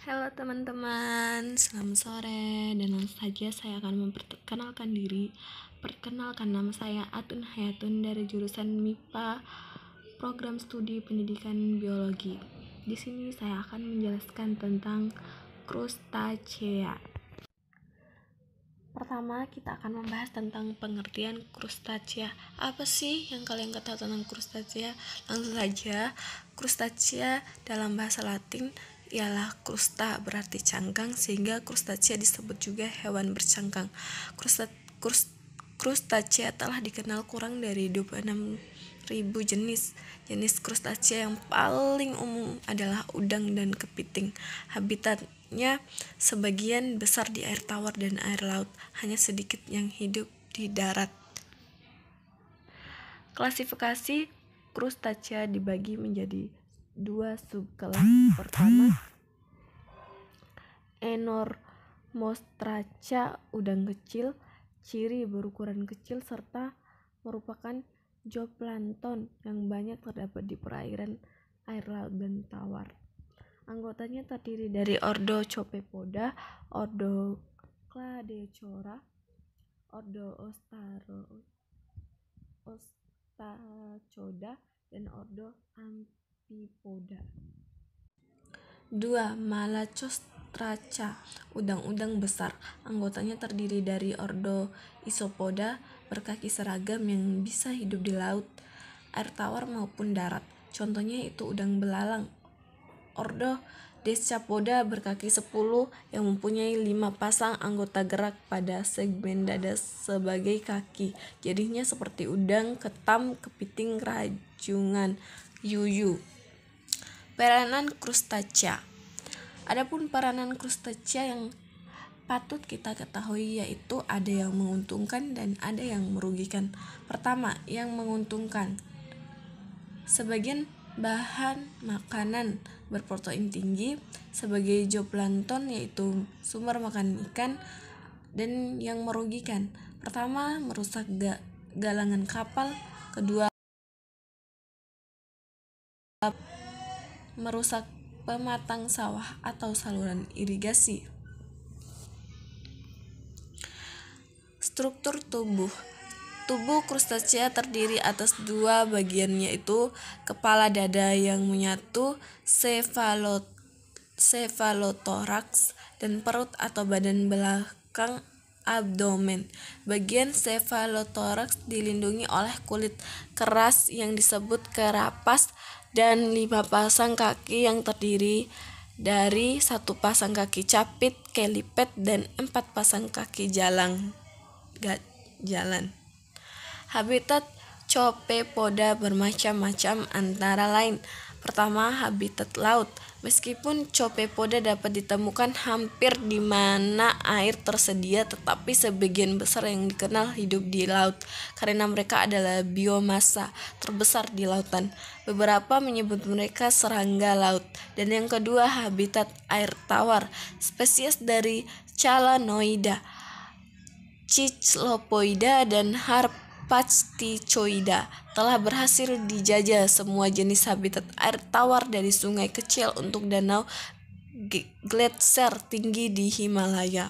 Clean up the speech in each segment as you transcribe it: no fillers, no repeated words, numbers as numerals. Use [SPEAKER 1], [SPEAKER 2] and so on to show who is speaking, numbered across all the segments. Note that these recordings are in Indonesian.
[SPEAKER 1] Halo teman-teman, selamat sore dan langsung saja saya akan memperkenalkan diri. Perkenalkan, nama saya Atun Hayatun dari jurusan MIPA Program Studi Pendidikan Biologi. Di sini saya akan menjelaskan tentang krustacea. Pertama, kita akan membahas tentang pengertian krustacea. Apa sih yang kalian ketahui tentang krustacea? Langsung saja, krustacea dalam bahasa Latin ialah krusta, berarti cangkang, sehingga krustacea disebut juga hewan bercangkang. Krustacea telah dikenal kurang dari 26.000 jenis. Jenis krustacea yang paling umum adalah udang dan kepiting. Habitatnya sebagian besar di air tawar dan air laut, hanya sedikit yang hidup di darat. Klasifikasi krustacea dibagi menjadi dua subkelas. Pertama, Enormostracea, udang kecil, ciri berukuran kecil serta merupakan zooplankton yang banyak terdapat di perairan air laut dan tawar. Anggotanya terdiri dari ordo Copepoda, ordo Cladechora, ordo Ostracoda, dan ordo Amphipoda. 2. Malacostraca, udang-udang besar. Anggotanya terdiri dari ordo Isopoda, berkaki seragam yang bisa hidup di laut, air tawar maupun darat. Contohnya itu udang belalang. Ordo Descapoda berkaki 10 yang mempunyai 5 pasang anggota gerak pada segmen dada sebagai kaki. Jadinya seperti udang, ketam, kepiting, rajungan, yuyu. Peranan krustacea. Adapun peranan krustacea yang patut kita ketahui yaitu ada yang menguntungkan dan ada yang merugikan. Pertama, yang menguntungkan. Sebagian bahan makanan berprotein tinggi sebagai zooplankton, yaitu sumber makan ikan. Dan yang merugikan, pertama, merusak galangan kapal. Kedua, merusak pematang sawah atau saluran irigasi. Struktur tubuh. Tubuh krustacea terdiri atas dua bagian, yaitu kepala dada yang menyatu, cephalothoraks, dan perut atau badan belakang abdomen. Bagian cephalothoraks dilindungi oleh kulit keras yang disebut kerapas dan 5 pasang kaki yang terdiri dari 1 pasang kaki capit, kelipet, dan 4 pasang kaki jalan. Habitat Copepoda bermacam-macam, antara lain: pertama, habitat laut. Meskipun Copepoda dapat ditemukan hampir di mana air tersedia, tetapi sebagian besar yang dikenal hidup di laut karena mereka adalah biomasa terbesar di lautan. Beberapa menyebut mereka serangga laut. Dan yang kedua, habitat air tawar. Spesies dari Chalanoida, Cichlopoida, dan Harpacticoida telah berhasil dijajah semua jenis habitat air tawar dari sungai kecil untuk danau gletser tinggi di Himalaya.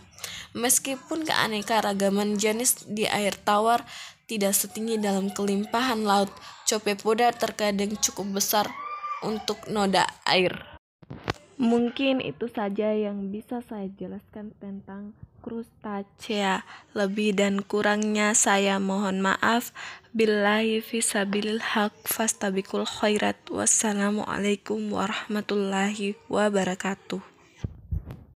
[SPEAKER 1] Meskipun keanekaragaman jenis di air tawar tidak setinggi dalam kelimpahan laut, Copepoda terkadang cukup besar untuk noda air. Mungkin itu saja yang bisa saya jelaskan tentang krustacea. Lebih dan kurangnya saya mohon maaf. Billahi fisabilil haq fastabiqul khairat. Wassalamualaikum warahmatullahi wabarakatuh.